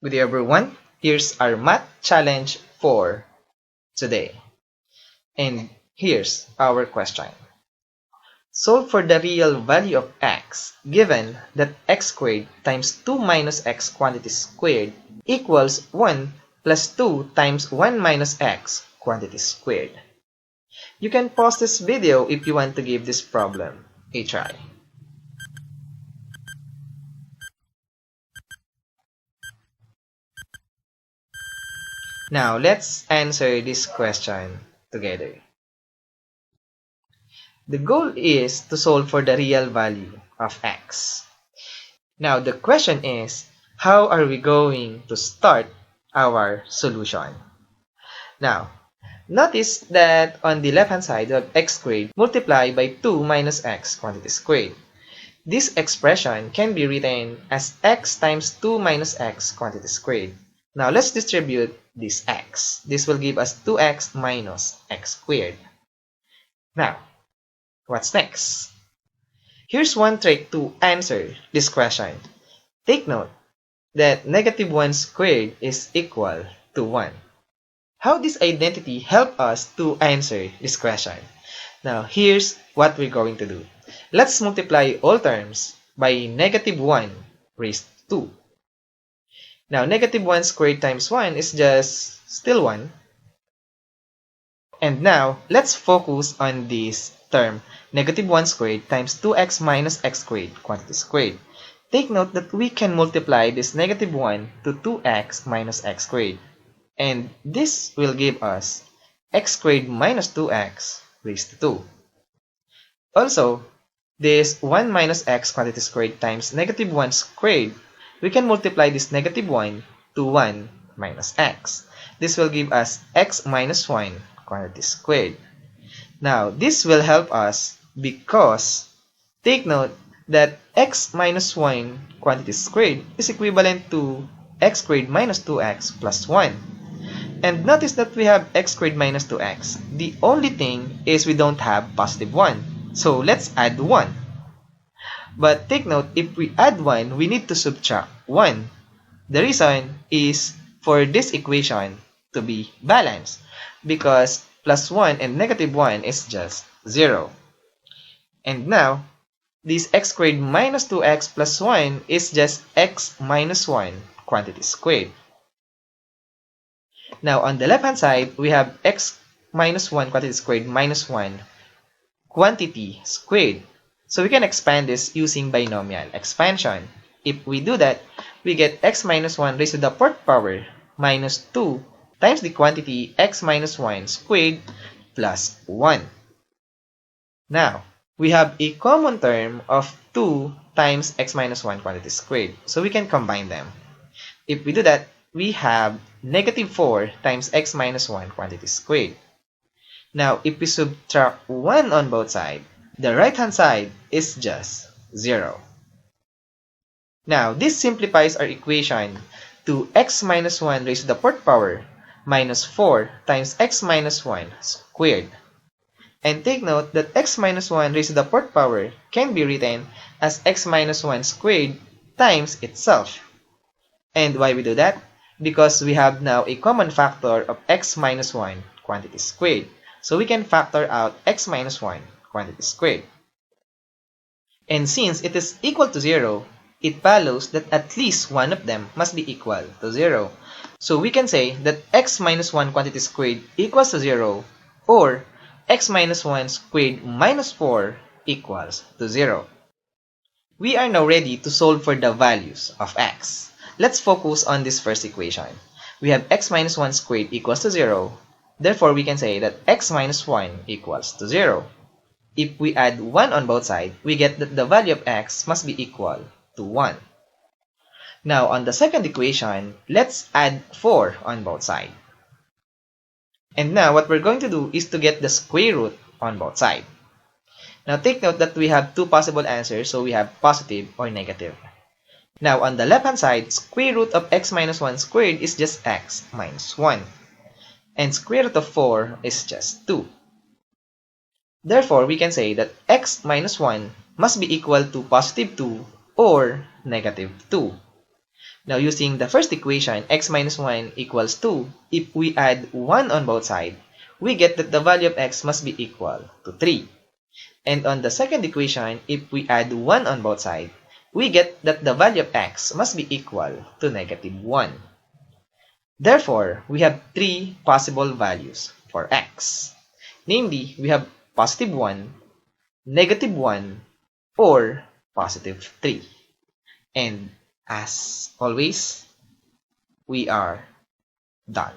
Good day everyone, here's our math challenge for today. And here's our question. Solve for the real value of x given that x squared times 2 minus x quantity squared equals 1 plus 2 times 1 minus x quantity squared. You can pause this video if you want to give this problem a try. Now let's answer this question together. The goal is to solve for the real value of x. Now the question is, how are we going to start our solution? Now, notice that on the left hand side we have x squared multiplied by 2 minus x quantity squared. This expression can be written as x times 2 minus x quantity squared. Now let's distribute this x. This will give us 2x minus x squared. Now, what's next? Here's one trick to answer this question. Take note that negative 1 squared is equal to 1. How this identity help us to answer this question? Now, here's what we're going to do. Let's multiply all terms by negative 1 raised to 2. Now, negative 1 squared times 1 is just still 1. And now, let's focus on this term, negative 1 squared times 2x minus x squared quantity squared. Take note that we can multiply this negative 1 to 2x minus x squared. And this will give us x squared minus 2x raised to 2. Also, this 1 minus x quantity squared times negative 1 squared, we can multiply this negative 1 to 1 minus x. This will give us x minus 1 quantity squared. Now, this will help us because take note that x minus 1 quantity squared is equivalent to x squared minus 2x plus 1. And notice that we have x squared minus 2x. The only thing is we don't have positive 1. So let's add 1. But take note, if we add 1, we need to subtract 1. The reason is for this equation to be balanced because plus 1 and negative 1 is just 0. And now, this x squared minus 2x plus 1 is just x minus 1 quantity squared. Now, on the left-hand side, we have x minus 1 quantity squared minus 1 quantity squared. So we can expand this using binomial expansion. If we do that, we get x minus 1 raised to the 4th power minus 2 times the quantity x minus 1 squared plus 1. Now, we have a common term of 2 times x minus 1 quantity squared. So we can combine them. If we do that, we have negative 4 times x minus 1 quantity squared. Now, if we subtract 1 on both sides, the right-hand side is just 0. Now, this simplifies our equation to x minus 1 raised to the 4th power minus 4 times x minus 1 squared. And take note that x minus 1 raised to the 4th power can be written as x minus 1 squared times itself. And why we do that? Because we have now a common factor of x minus 1 quantity squared. So we can factor out x minus 1 quantity squared. And since it is equal to 0, it follows that at least one of them must be equal to 0. So we can say that x minus 1 quantity squared equals to 0 or x minus 1 squared minus 4 equals to 0. We are now ready to solve for the values of x. Let's focus on this first equation. We have x minus 1 squared equals to 0. Therefore, we can say that x minus 1 equals to 0. If we add 1 on both sides, we get that the value of x must be equal to 1. Now, on the second equation, let's add 4 on both sides. And now, what we're going to do is to get the square root on both sides. Now, take note that we have two possible answers, so we have positive or negative. Now, on the left-hand side, square root of x minus 1 squared is just x minus 1. And square root of 4 is just 2. Therefore, we can say that x minus 1 must be equal to positive 2 or negative 2. Now, using the first equation, x minus 1 equals 2, if we add 1 on both sides, we get that the value of x must be equal to 3. And on the second equation, if we add 1 on both sides, we get that the value of x must be equal to negative 1. Therefore, we have 3 possible values for x. Namely, we have positive 1, negative 1, or positive 3. And as always, we are done.